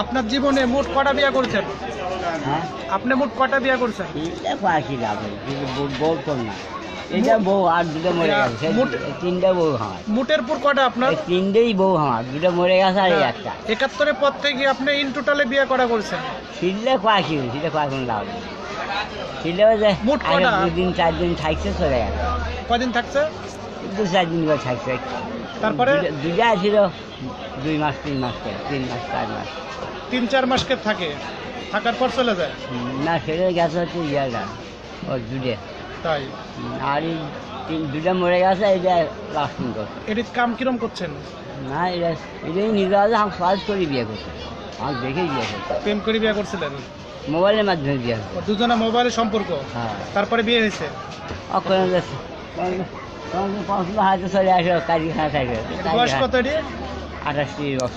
আপনার জীবনে মোট কটা বিয়ে করছেন? হ্যাঁ আপনি মোট কটা বিয়ে করছেন? পাখি লাভ বউ তো না, এটা বউ আর দুটো মরে গেছে, তিনটা বউ আমার। মোটের পর কটা আপনার? তিনটেই বউ আমার, দুটো মরে গেছে আর এই একটা। 71-এর পর থেকে আপনি ইন টোটালে বিয়ে করা করছেন? ছিললে পাখি, সেটা পাখি লাভ নেই। ছিললে মোট কটা? 2-4 দিন থাকছে, চলে গেল। কদিন থাকছে? 2-4 দিন করে থাকছে। তারপরে দুটা ছিল 2 মাস 3 মাস করে, 3 মাস 4 মাস। 3-4 মাসকে থাকে, থাকার পর চলে যায়। না, সেটা গেছে হচ্ছে ইয়াটা, ও দুটে। তাই? আর এই দুটা মরে গেছে, এটা লাস্টিং করছে। এটির কাম কিরম করছেন? না, এটাই নিজে আছে, আমি সার্চ করে বিয়ে করছি, আমি দেখেই বিয়ে করছি। প্রেম করে বিয়ে করছিলেন? মোবাইলের মাধ্যমে বিয়ে করছি। দুজনে মোবাইলের সম্পর্ক, হ্যাঁ। তারপরে বিয়ে হয়েছে? অক্ষণ যাচ্ছে পৌঁছলো, হয়তো চলে আসো কাজখানা থাকে। বয়স কত এটি? 28 বছর।